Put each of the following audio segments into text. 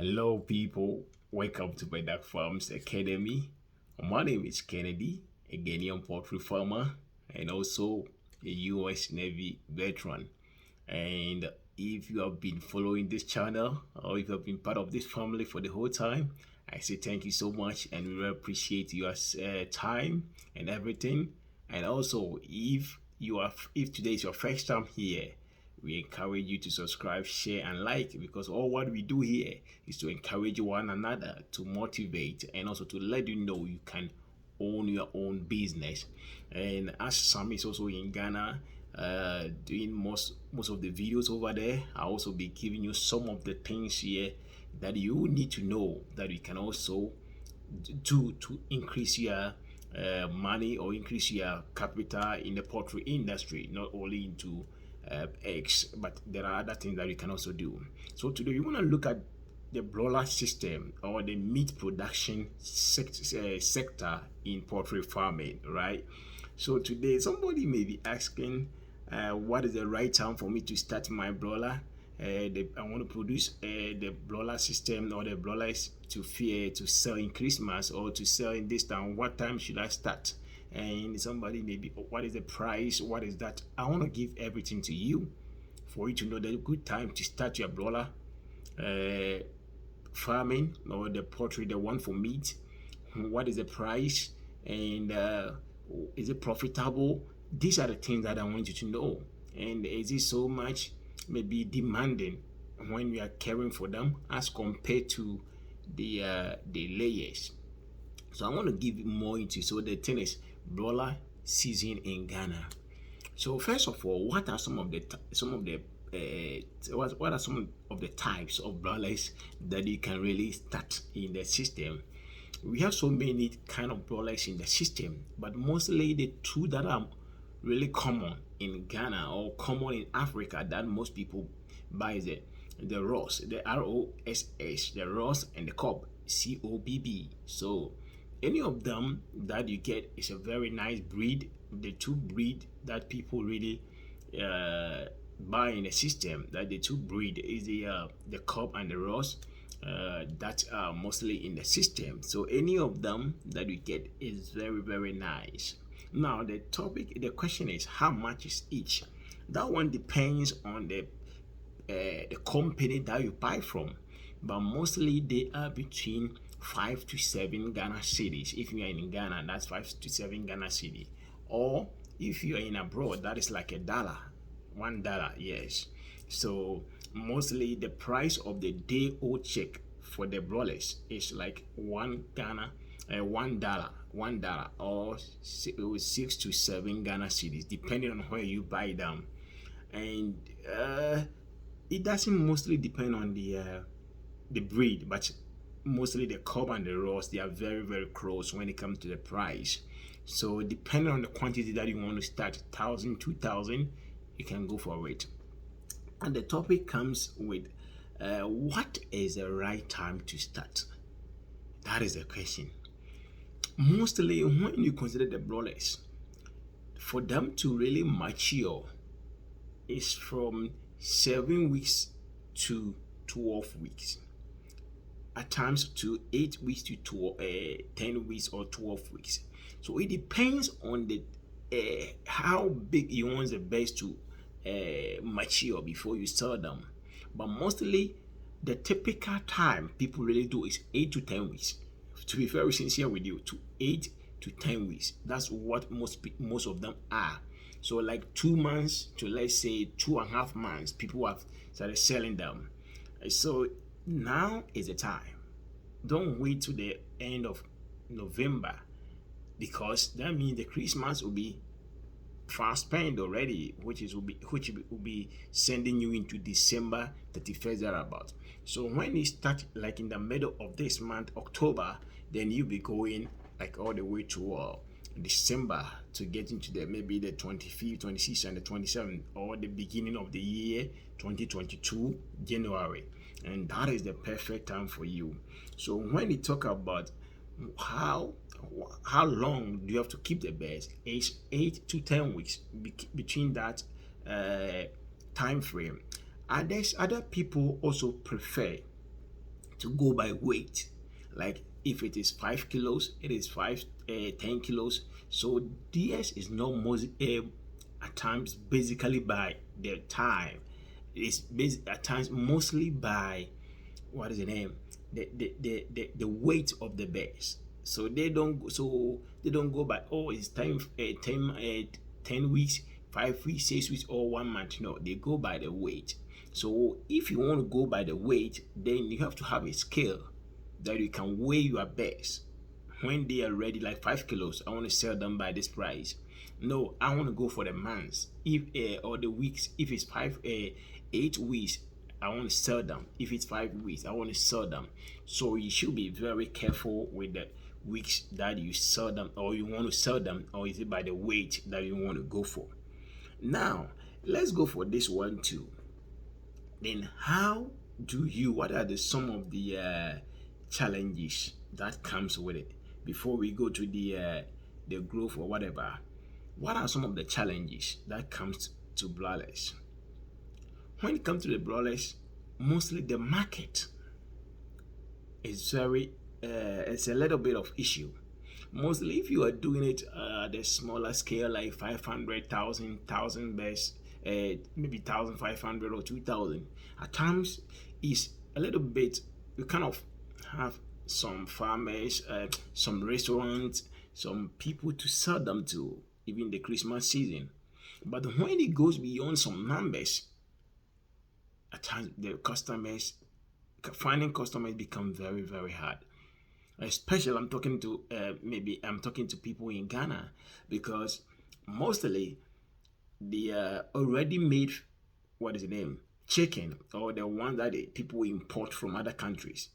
Hello, people. Welcome to my Duck Farms Academy. My name is Kennedy, a Ghanaian poultry farmer and also a US Navy veteran. And if you have been following this channel or if you have been part of this family for the whole time, I say thank you so much and we really appreciate your time and everything. And also, if today is your first time here, we encourage you to subscribe, share, and like because all what we do here is to encourage one another, to motivate, and also to let you know you can own your own business. And as Sam is also in Ghana, doing most of the videos over there, I'll also be giving you some of the things here that you need to know that you can also do to increase your money or increase your capital in the poultry industry, not only into eggs, but there are other things that you can also do. So today we want to look at the broiler system or the meat production sector in poultry farming, right? So today somebody may be asking, what is the right time for me to start my broiler? I want to produce the broiler system or the broilers to sell in Christmas or to sell in this time. What time should I start? And somebody maybe, what is the price? What is that? I want to give everything to you for you to know the good time to start your broiler uh, farming or the poultry, the one for meat. What is the price? And is it profitable? These are the things that I want you to know. And is it so much maybe demanding when we are caring for them as compared to the layers? So I want to give more into. So the thing is broiler season in Ghana. So first of all, what are what are some of the types of broilers that you can really start in the system? We have so many kind of broilers in the system, but mostly the two that are really common in Ghana or common in Africa that most people buy is the Ross, the ROSS, the Ross and the Cobb, COBB. So any of them that you get is a very nice breed. The two breed that people really buy in the system, that the two breed is the Cobb and the Ross. That are mostly in the system. So any of them that you get is very nice. Now the question is how much is each? That one depends on the company that you buy from, but mostly they are between 5 to 7 Ghana cities. If you are in Ghana, that's 5 to 7 Ghana city, or if you are in abroad, that is like $1, yes. So mostly the price of the day old check for the broilers is like $1, or 6 to 7 Ghana cities, depending on where you buy them. And it doesn't mostly depend on the breed, but mostly the Cobb and the Ross, they are very close when it comes to the price. So depending on the quantity that you want to start, 1,000, 2,000, you can go for it. And the topic comes with what is the right time to start? That is the question. Mostly when you consider the broilers, for them to really mature is from 7 weeks to 12 weeks. At times to 8 weeks to 10 weeks or 12 weeks. So it depends on the how big you want the birds to mature before you sell them. But mostly the typical time people really do is 8 to 10 weeks. To be very sincere with you, to 8 to 10 weeks. That's what most of them are. So like 2 months to, let's say, 2.5 months, people have started selling them. So now is the time. Don't wait to the end of November, because that means the Christmas will be fast spent already, which will be sending you into December 31st thereabout. So when you start like in the middle of this month, October, then you'll be going like all the way to December to get into the maybe the 25th, 26th, and the 27th, or the beginning of the year 2022 January, and that is the perfect time for you. So when you talk about how how long do you have to keep the birds, it's 8 to 10 weeks between that time frame. Other people also prefer to go by weight. Like if it is 5 kilos, it is 10 kilos. So DS is not most at times basically by their time. It's at times mostly by what is the name, the weight of the bears. So they don't go by, oh, it's time 10 weeks, 5 weeks, 6 weeks, or 1 month. No, they go by the weight. So if you want to go by the weight, then you have to have a scale that you can weigh your bears. When they are ready, like 5 kilos, I want to sell them by this price. No, I want to go for the months, if or the weeks. If it's 8 weeks, I want to sell them. If it's 5 weeks, I want to sell them. So you should be very careful with the weeks that you sell them, or you want to sell them, or is it by the weight that you want to go for? Now, let's go for this one too. Then what are some of the challenges that comes with it? Before we go to the growth or whatever, what are some of the challenges that comes to broilers? When it comes to the broilers, mostly the market is it's a little bit of issue. Mostly if you are doing it at a smaller scale, like 500,000 bears, maybe 1,500 or 2,000, at times is a little bit, you kind of have some farmers, some restaurants, some people to sell them to, even the Christmas season. But when it goes beyond some numbers, at times finding customers become very, very hard. Especially I'm talking to people in Ghana, because mostly the already made, what is the name, chicken, or the one that people import from other countries,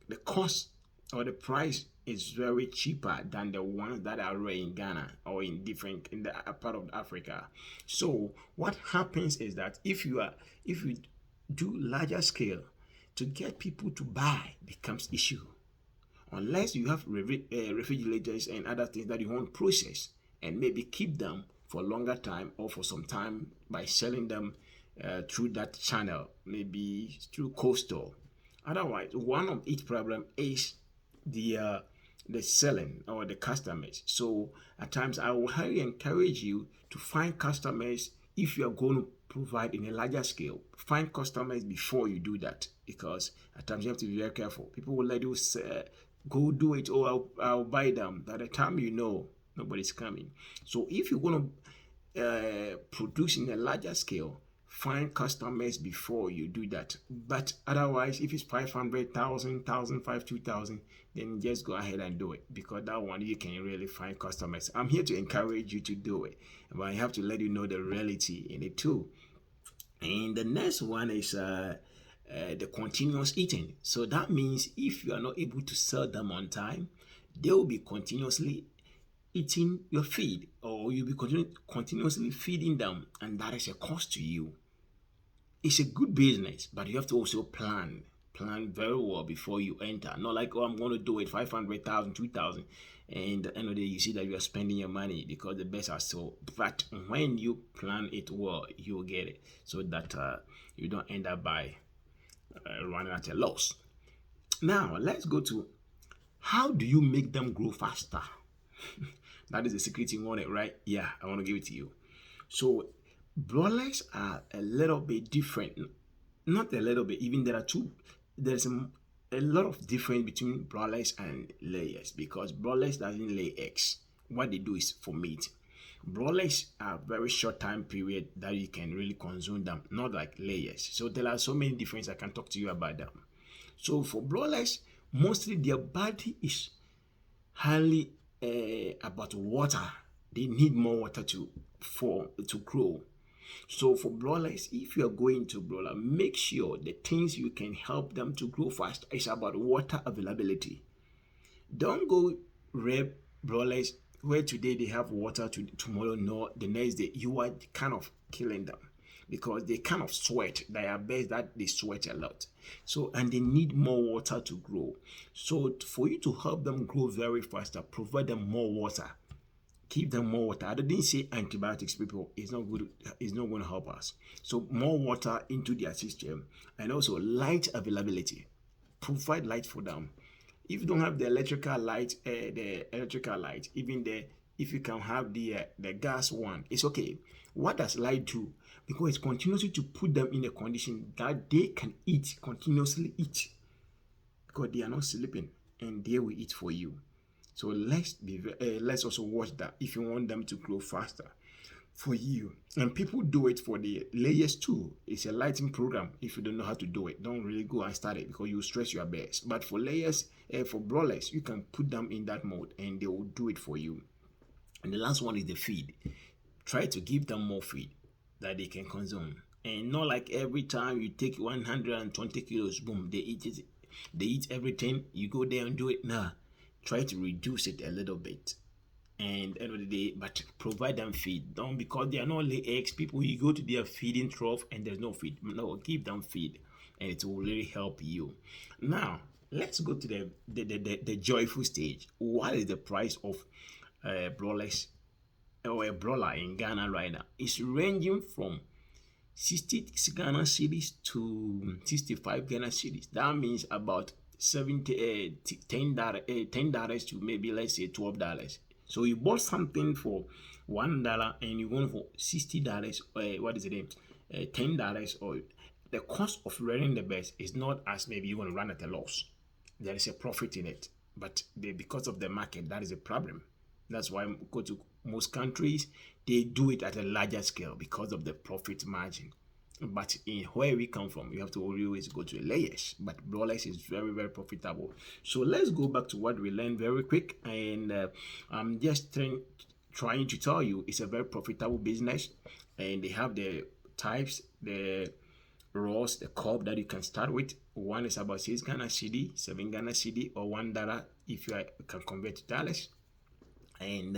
the cost or the price is very cheaper than the ones that are raised in Ghana or in the part of Africa. So what happens is that if you do larger scale, to get people to buy becomes issue, unless you have refrigerators and other things that you want to process and maybe keep them for a longer time or for some time by selling them through that channel, maybe through coastal. Otherwise, one of each problem is the selling or the customers. So at times I will highly encourage you to find customers. If you are going to provide in a larger scale, find customers before you do that, because at times you have to be very careful. People will let you go do it, or I'll buy them. By the time you know, nobody's coming. So if you're going to produce in a larger scale, find customers before you do that. But otherwise, if it's 500,000, 1,500, 2,000, then just go ahead and do it, because that one you can really find customers. I'm here to encourage you to do it, but I have to let you know the reality in it too. And the next one is the continuous eating. So that means if you are not able to sell them on time, they will be continuously eating your feed, or you'll be continuously feeding them, and that is a cost to you. It's a good business, but you have to also plan very well before you enter. Not like, oh, I'm going to do it 500,000, 2,000, and at the end of the day you see that you are spending your money because the best are so. But when you plan it well, you'll get it, so that you don't end up by running at a loss. Now let's go to, how do you make them grow faster? That is the secret you want it, right? Yeah, I want to give it to you. So broilers are a little bit different. Not a little bit, even there's a lot of difference between broilers and layers, because broilers doesn't lay eggs. What they do is for meat. Broilers are very short time period that you can really consume them, not like layers. So there are so many differences I can talk to you about them. So for broilers, mostly their body is highly about water. They need more water to grow. So for broilers, if you are going to broiler, make sure the things you can help them to grow fast is about water availability. Don't go rear broilers where today they have water, tomorrow no, the next day. You are kind of killing them, because they kind of sweat. They are best that they sweat a lot. So, and they need more water to grow. So for you to help them grow very faster, provide them more water. Give them more water. I didn't say antibiotics, people. It's not good. It's not going to help us. So more water into their system, and also light availability. provide light for them. If you don't have the electrical light, even the if you can have the gas one, it's okay. What does light do? Because it's continuously to put them in a condition that they can eat, continuously eat, because they are not sleeping and they will eat for you. So let's also watch that if you want them to grow faster for you. And people do it for the layers too. It's a lighting program. If you don't know how to do it, don't really go and start it because you stress your bears. But for layers, for broilers, you can put them in that mode and they will do it for you. And the last one is the feed. Try to give them more feed that they can consume, and not like every time you take 120 kilos, boom, they eat it. They eat everything. You go there and do it. Nah, try to reduce it a little bit. And end of the day, but provide them feed. Don't, because they are not lay eggs. People, you go to their feeding trough and there's no feed. No, give them feed, and it will really help you. Now, let's go to the joyful stage. What is the price of broilers or a broiler in Ghana right now? It's ranging from 60 Ghana cedis to 65 Ghana cedis. That means about 70 $10 to maybe let's say $12. So you bought something for $1 and you want for $60. What is it? $10, or the cost of rearing the birds is not as maybe you're going to run at a loss. There is a profit in it, but because of the market, that is a problem. That's why I go to most countries, they do it at a larger scale because of the profit margin. But in where we come from, you have to always go to layers. But broilers is very, very profitable. So let's go back to what we learned very quick. And I'm just trying to tell you it's a very profitable business. And they have the types, the rows, the curve that you can start with. One is about 6 Ghana cedi, 7 Ghana cedi, or $1 if you can convert to dollars. And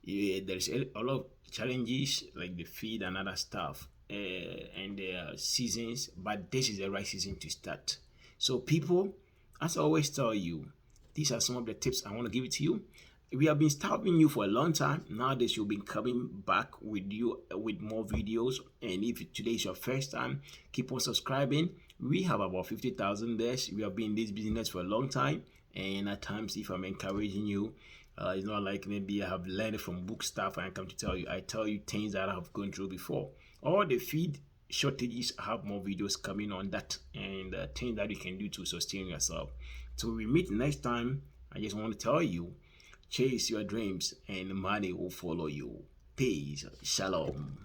there's a lot of challenges like the feed and other stuff, and the seasons, but this is the right season to start. So people, as I always tell you, these are some of the tips I want to give it to you. We have been starving you for a long time. Nowadays, you'll be coming back with you with more videos. And if today is your first time, keep on subscribing. We have about 50,000 there. We have been in this business for a long time. And at times, if I'm encouraging you, it's not like maybe I have learned it from book stuff and I come to tell you. I tell you things that I have gone through before. All the feed shortages, I have more videos coming on that, and things that you can do to sustain yourself. So we meet next time. I just want to tell you, chase your dreams and money will follow you. Peace. Shalom.